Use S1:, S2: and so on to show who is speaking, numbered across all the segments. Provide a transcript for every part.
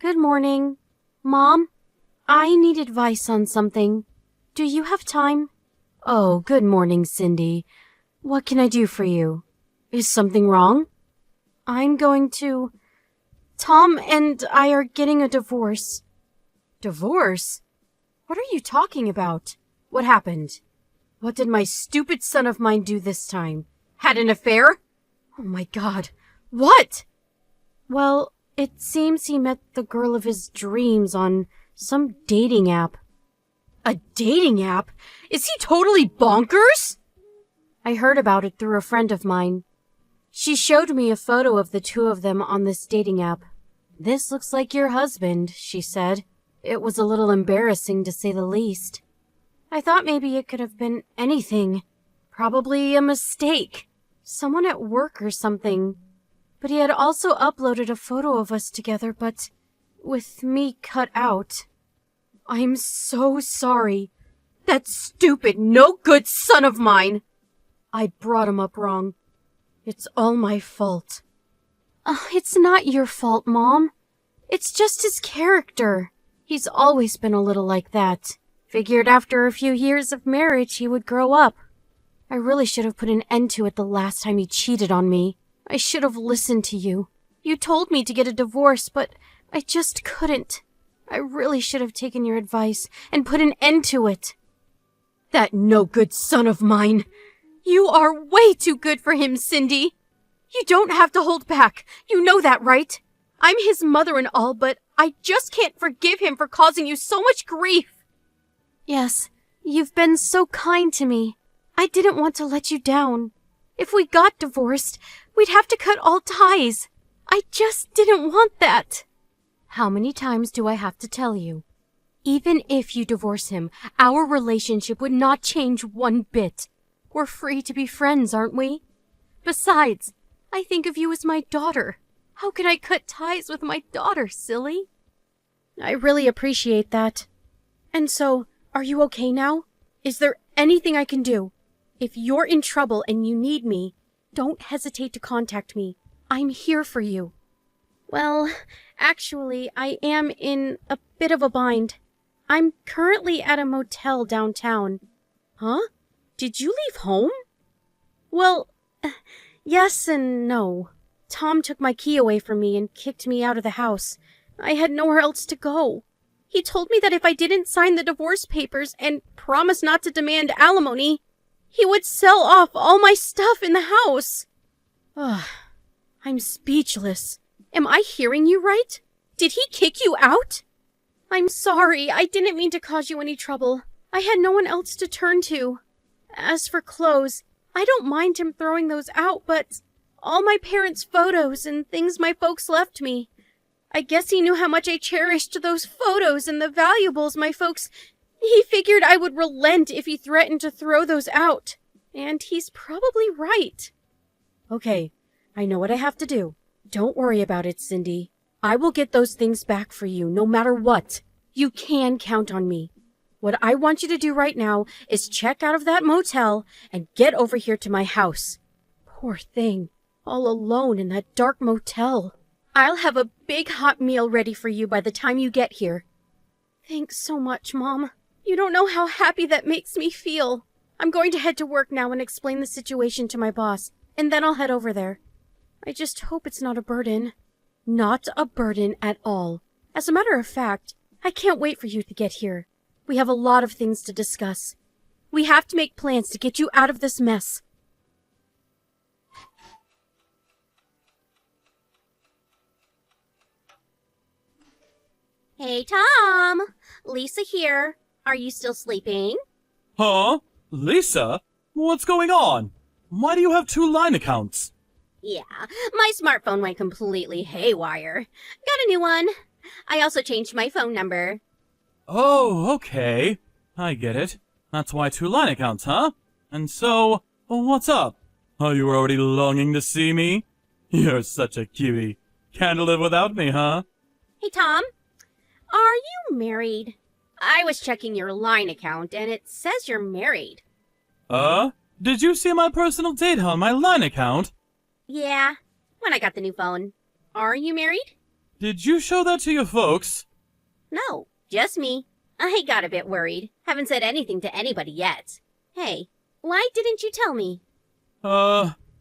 S1: Good morning. Mom, I need advice on something. Do you have time? Oh, good morning, Cindy. What can I do for you? Is something wrong? Tom and I are getting a divorce. Divorce? What are you talking about? What happened? What did my stupid son of mine do this time? Had an affair? Oh my God. What? Well, it seems he met the girl of his dreams on some dating app. A dating app? Is he totally bonkers? I heard about it through a friend of mine. She showed me a photo of the two of them on this dating app. This looks like your husband, she said. It was a little embarrassing to say the least. I thought maybe it could have been anything. Probably a mistake. Someone at work or something. But he had also uploaded a photo of us together, but with me cut out. I'm so sorry. That stupid, no-good son of mine. I brought him up wrong. It's all my fault. It's not your fault, Mom. It's just his character. He's always been a little like that. Figured after a few years of marriage he would grow up. I really should have put an end to it the last time he cheated on me. I should have listened to you. You told me to get a divorce, but I just couldn't. I really should have taken your advice and put an end to it. That no-good son of mine. You are way too good for him, Cindy. You don't have to hold back. You know that, right? I'm his mother and all, but I just can't forgive him for causing you so much grief. Yes, you've been so kind to me. I didn't want to let you down. If we got divorced, we'd have to cut all ties. I just didn't want that. How many times do I have to tell you? Even if you divorce him, our relationship would not change one bit. We're free to be friends, aren't we? Besides, I think of you as my daughter. How can I cut ties with my daughter, silly? I really appreciate that. And so, are you okay now? Is there anything I can do? If you're in trouble and you need me, don't hesitate to contact me. I'm here for you. Well, actually, I am in a bit of a bind. I'm currently at a motel downtown. Huh? Did you leave home? Well, yes and no. Tom took my key away from me and kicked me out of the house. I had nowhere else to go. He told me that if I didn't sign the divorce papers and promise not to demand alimony, he would sell off all my stuff in the house. Ugh, I'm speechless. Am I hearing you right? Did he kick you out? I'm sorry, I didn't mean to cause you any trouble. I had no one else to turn to. As for clothes, I don't mind him throwing those out, but all my parents' photos and things my folks left me. I guess he knew how much I cherished those photos and the valuables my folks... He figured I would relent if he threatened to throw those out. And he's probably right. Okay, I know what I have to do. Don't worry about it, Cindy. I will get those things back for you, no matter what. You can count on me. What I want you to do right now is check out of that motel and get over here to my house. Poor thing, all alone in that dark motel. I'll have a big hot meal ready for you by the time you get here. Thanks so much, Mom. You don't know how happy that makes me feel. I'm going to head to work now and explain the situation to my boss, and then I'll head over there. I just hope it's not a burden. Not a burden at all. As a matter of fact, I can't wait for you to get here. We have a lot of things to discuss. We have to make plans to get you out of this mess.
S2: Hey, Tom! Lisa here. Are you still sleeping?
S3: Huh? Lisa? What's going on? Why do you have two line accounts?
S2: Yeah, my smartphone went completely haywire. Got a new one. I also changed my phone number.
S3: Oh, okay. I get it. That's why two line accounts, huh? And so, what's up? Are you already longing to see me? You're such a cutie. Can't live without me, huh?
S2: Hey, Tom. Are you married? I was checking your line account, and it says you're married.
S3: Did you see my personal data on my line account?
S2: Yeah, when I got the new phone. Are you married?
S3: Did you show that to your folks?
S2: No, just me. I got a bit worried. Haven't said anything to anybody yet. Hey, why didn't you tell me?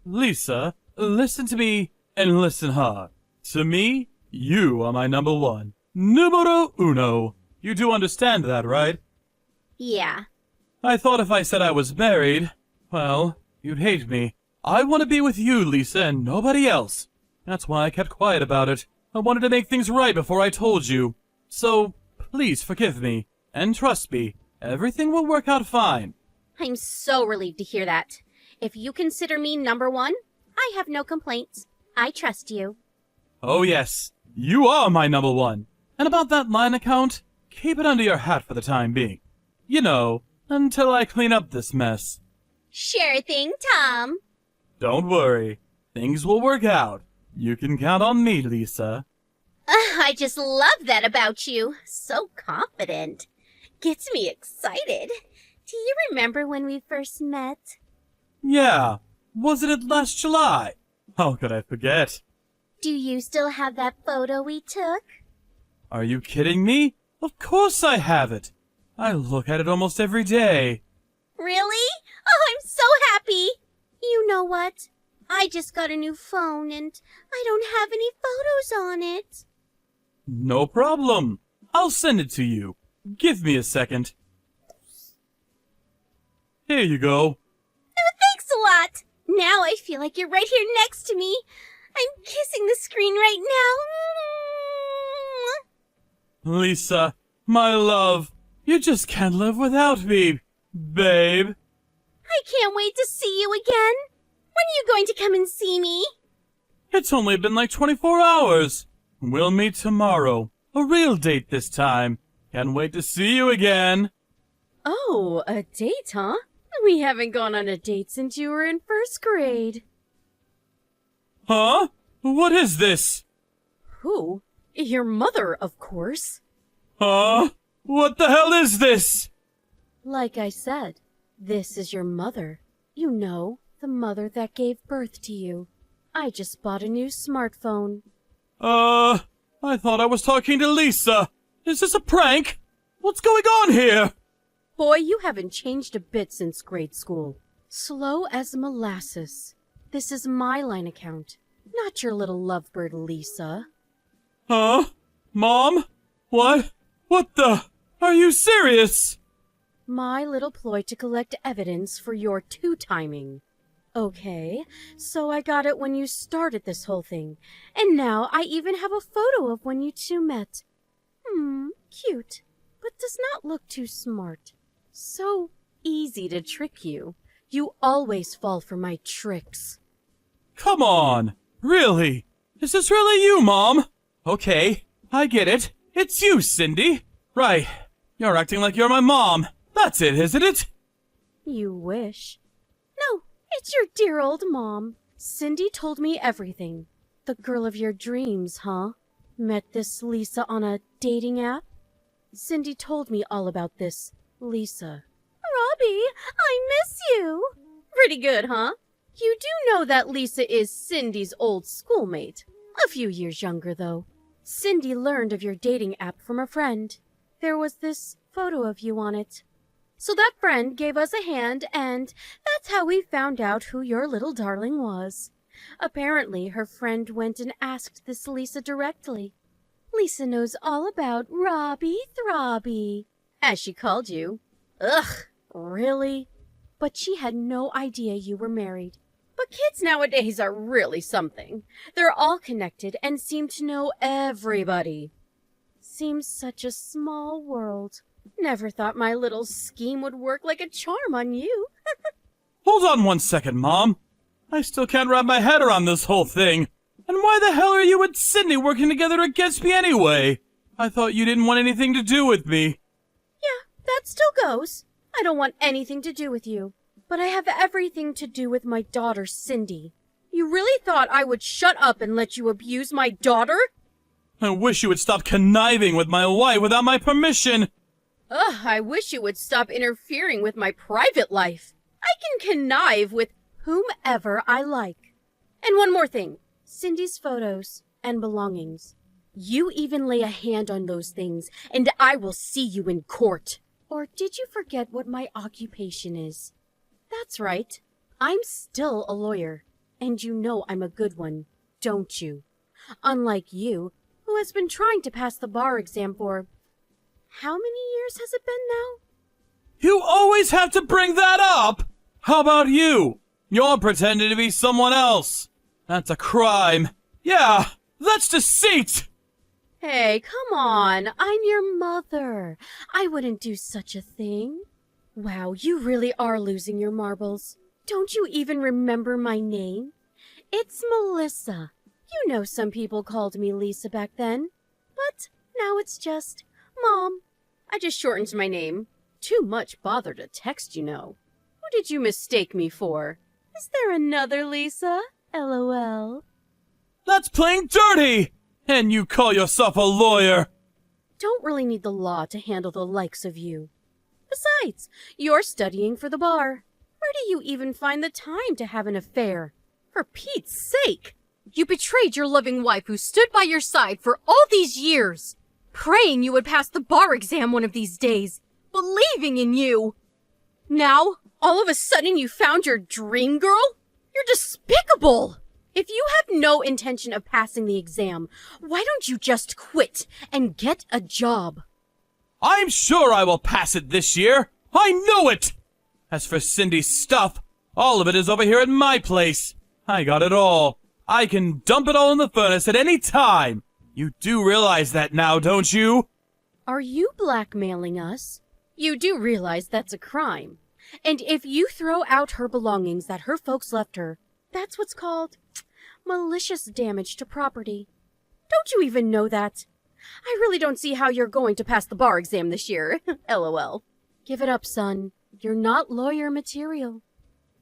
S3: Lisa, listen to me and listen hard. To me, you are my number one. Numero uno. You do understand that, right?
S2: Yeah.
S3: I thought if I said I was married, well, you'd hate me. I want to be with you, Lisa, and nobody else. That's why I kept quiet about it. I wanted to make things right before I told you. So, please forgive me, and trust me, everything will work out fine.
S2: I'm so relieved to hear that. If you consider me number one, I have no complaints. I trust you.
S3: Oh yes, you are my number one. And about that line account, keep it under your hat for the time being. You know, until I clean up this mess.
S2: Sure thing, Tom.
S3: Don't worry, things will work out. You can count on me, Lisa.
S2: I just love that about you. So confident. Gets me excited. Do you remember when we first met?
S3: Yeah, wasn't it last July? How could I forget?
S2: Do you still have that photo we took?
S3: Are you kidding me? Of course I have it. I look at it almost every day.
S2: Really? Oh, I'm so happy. You know what? I just got a new phone and I don't have any photos on it.
S3: No problem. I'll send it to you. Give me a second. Here you go.
S2: Oh, thanks a lot. Now I feel like you're right here next to me. I'm kissing the screen right now.
S3: Lisa, my love, you just can't live without me, babe.
S2: I can't wait to see you again. When are you going to come and see me?
S3: It's only been like 24 hours. We'll meet tomorrow. A real date this time. Can't wait to see you again.
S1: Oh, a date, huh? We haven't gone on a date since you were in first grade.
S3: Huh? What is this?
S1: Who? Your mother, of course.
S3: Huh? What the hell is this?
S1: Like I said, this is your mother. You know, the mother that gave birth to you. I just bought a new smartphone.
S3: I thought I was talking to Lisa. Is this a prank? What's going on here?
S1: Boy, you haven't changed a bit since grade school. Slow as molasses. This is my line account, not your little lovebird Lisa.
S3: Huh? Mom? What? What the? Are you serious?
S1: My little ploy to collect evidence for your two-timing. Okay, so I got it when you started this whole thing, and now I even have a photo of when you two met. Cute, but does not look too smart. So easy to trick you. You always fall for my tricks.
S3: Come on! Really? Is this really you, Mom? Okay, I get it. It's you, Cindy. Right. You're acting like you're my mom. That's it, isn't it?
S1: You wish. No, it's your dear old mom. Cindy told me everything. The girl of your dreams, huh? Met this Lisa on a dating app? Cindy told me all about this Lisa. Robbie, I miss you. Pretty good, huh? You do know that Lisa is Cindy's old schoolmate. A few years younger, though. Cindy learned of your dating app from a friend. There was this photo of you on it. So that friend gave us a hand, and that's how we found out who your little darling was. Apparently, her friend went and asked this Lisa directly. Lisa knows all about Robbie Throbby, as she called you. Ugh, really? But she had no idea you were married. But kids nowadays are really something. They're all connected and seem to know everybody. Seems such a small world. Never thought my little scheme would work like a charm on you.
S3: Hold on 1 second, Mom. I still can't wrap my head around this whole thing. And why the hell are you and Sydney working together against me anyway? I thought you didn't want anything to do with me.
S1: Yeah, that still goes. I don't want anything to do with you. But I have everything to do with my daughter, Cindy. You really thought I would shut up and let you abuse my daughter?
S3: I wish you would stop conniving with my wife without my permission.
S1: Ugh, I wish you would stop interfering with my private life. I can connive with whomever I like. And one more thing. Cindy's photos and belongings. You even lay a hand on those things, and I will see you in court. Or did you forget what my occupation is? That's right. I'm still a lawyer, and you know I'm a good one, don't you? Unlike you, who has been trying to pass the bar exam for... How many years has it been now?
S3: You always have to bring that up! How about you? You're pretending to be someone else. That's a crime. Yeah, that's deceit!
S1: Hey, come on. I'm your mother. I wouldn't do such a thing. Wow, you really are losing your marbles. Don't you even remember my name? It's Melissa. You know some people called me Lisa back then. But now it's just Mom. I just shortened my name. Too much bother to text, you know. Who did you mistake me for? Is there another Lisa? LOL.
S3: That's playing dirty! And you call yourself a lawyer!
S1: Don't really need the law to handle the likes of you. Besides, you're studying for the bar. Where do you even find the time to have an affair? For Pete's sake! You betrayed your loving wife who stood by your side for all these years, praying you would pass the bar exam one of these days, believing in you. Now, all of a sudden you found your dream girl? You're despicable! If you have no intention of passing the exam, why don't you just quit and get a job?
S3: I'm sure I will pass it this year! I know it! As for Cindy's stuff, all of it is over here at my place. I got it all. I can dump it all in the furnace at any time. You do realize that now, don't you?
S1: Are you blackmailing us? You do realize that's a crime. And if you throw out her belongings that her folks left her, that's what's called malicious damage to property. Don't you even know that? I really don't see how you're going to pass the bar exam this year. LOL. Give it up, son. You're not lawyer material.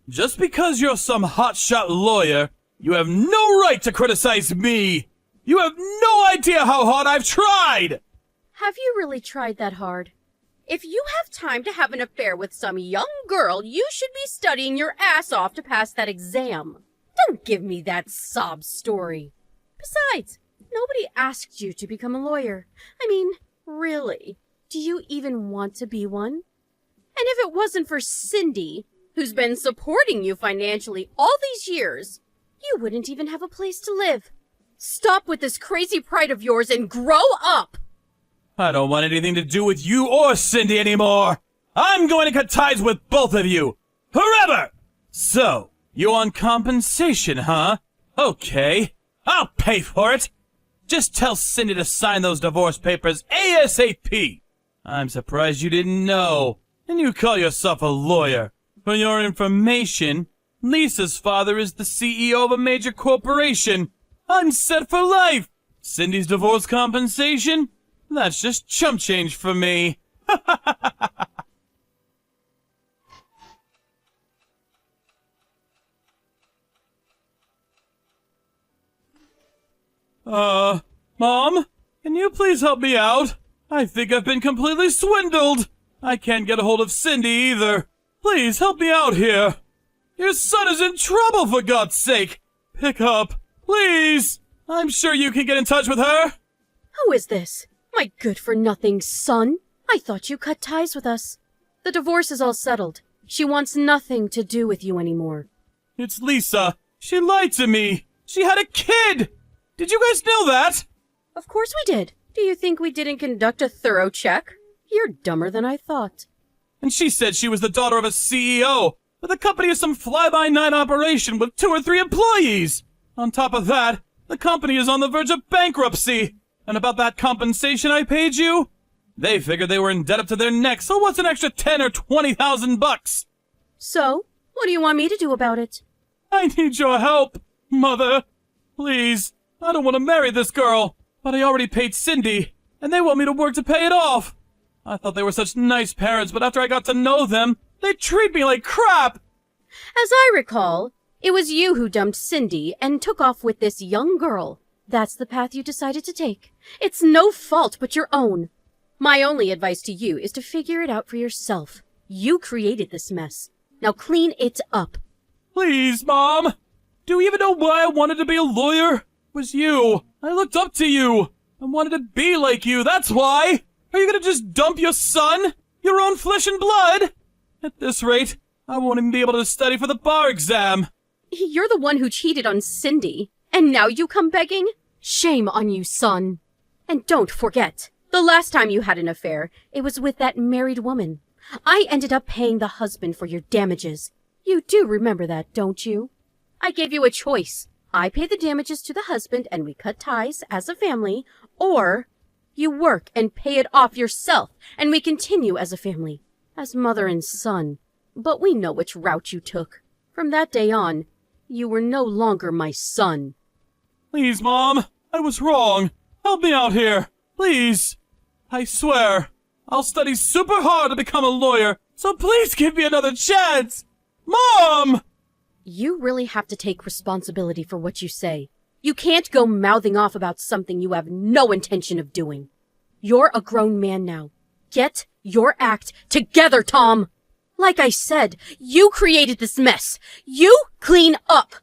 S3: Just because you're some hotshot lawyer, you have no right to criticize me! You have no idea how hard I've tried!
S1: Have you really tried that hard? If you have time to have an affair with some young girl, you should be studying your ass off to pass that exam. Don't give me that sob story. Besides, nobody asked you to become a lawyer. I mean, really, do you even want to be one? And if it wasn't for Cindy, who's been supporting you financially all these years, you wouldn't even have a place to live. Stop with this crazy pride of yours and grow up!
S3: I don't want anything to do with you or Cindy anymore! I'm going to cut ties with both of you! Forever! So, you want compensation, huh? Okay, I'll pay for it! Just tell Cindy to sign those divorce papers ASAP! I'm surprised you didn't know. And you call yourself a lawyer. For your information, Lisa's father is the CEO of a major corporation. I'm set for life. Cindy's divorce compensation? That's just chump change for me. Mom? Can you please help me out? I think I've been completely swindled. I can't get a hold of Cindy either. Please help me out here. Your son is in trouble, for God's sake. Pick up, please. I'm sure you can get in touch with her.
S1: Who is this? My good-for-nothing son? I thought you cut ties with us. The divorce is all settled. She wants nothing to do with you anymore.
S3: It's Lisa. She lied to me. She had a kid. Did you guys know that?
S1: Of course we did. Do you think we didn't conduct a thorough check? You're dumber than I thought.
S3: And she said she was the daughter of a CEO, but the company is some fly-by-night operation with 2 or 3 employees. On top of that, the company is on the verge of bankruptcy. And about that compensation I paid you? They figured they were in debt up to their necks, so what's an extra 10 or 20,000 bucks?
S1: So, what do you want me to do about it?
S3: I need your help, Mother. Please, I don't want to marry this girl, but I already paid Cindy, and they want me to work to pay it off. I thought they were such nice parents, but after I got to know them, they treat me like crap.
S1: As I recall, it was you who dumped Cindy and took off with this young girl. That's the path you decided to take. It's no fault but your own. My only advice to you is to figure it out for yourself. You created this mess. Now clean it up.
S3: Please, Mom. Do you even know why I wanted to be a lawyer? It was you. I looked up to you. I wanted to be like you, that's why! Are you gonna just dump your son? Your own flesh and blood? At this rate, I won't even be able to study for the bar exam.
S1: You're the one who cheated on Cindy, and now you come begging? Shame on you, son. And don't forget, the last time you had an affair, it was with that married woman. I ended up paying the husband for your damages. You do remember that, don't you? I gave you a choice. I pay the damages to the husband and we cut ties as a family, or you work and pay it off yourself and we continue as a family, as mother and son. But we know which route you took. From that day on, you were no longer my son.
S3: Please, Mom, I was wrong. Help me out here, please. I swear, I'll study super hard to become a lawyer, so please give me another chance. Mom!
S1: You really have to take responsibility for what you say. You can't go mouthing off about something you have no intention of doing. You're a grown man now. Get your act together, Tom! Like I said, you created this mess. You clean up!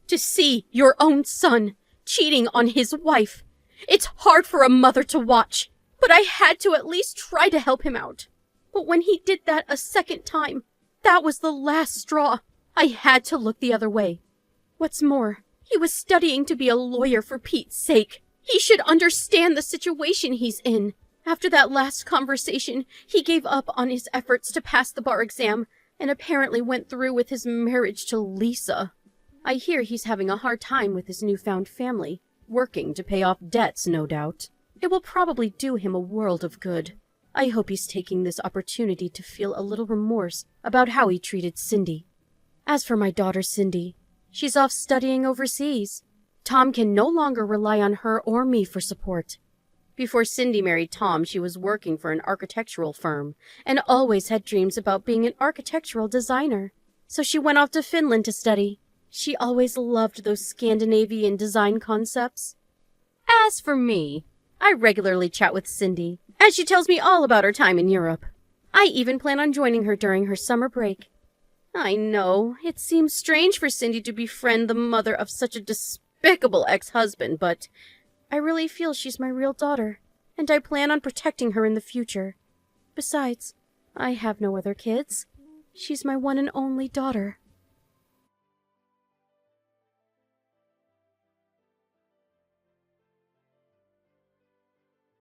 S1: To see your own son cheating on his wife. It's hard for a mother to watch, but I had to at least try to help him out. But when he did that a second time, that was the last straw. I had to look the other way. What's more, he was studying to be a lawyer for Pete's sake. He should understand the situation he's in. After that last conversation, he gave up on his efforts to pass the bar exam and apparently went through with his marriage to Lisa. I hear he's having a hard time with his newfound family, working to pay off debts, no doubt. It will probably do him a world of good. I hope he's taking this opportunity to feel a little remorse about how he treated Cindy. As for my daughter Cindy, she's off studying overseas. Tom can no longer rely on her or me for support. Before Cindy married Tom, she was working for an architectural firm and always had dreams about being an architectural designer. So she went off to Finland to study. She always loved those Scandinavian design concepts. As for me, I regularly chat with Cindy, and she tells me all about her time in Europe. I even plan on joining her during her summer break. I know, it seems strange for Cindy to befriend the mother of such a despicable ex-husband, but I really feel she's my real daughter, and I plan on protecting her in the future. Besides, I have no other kids. She's my one and only daughter.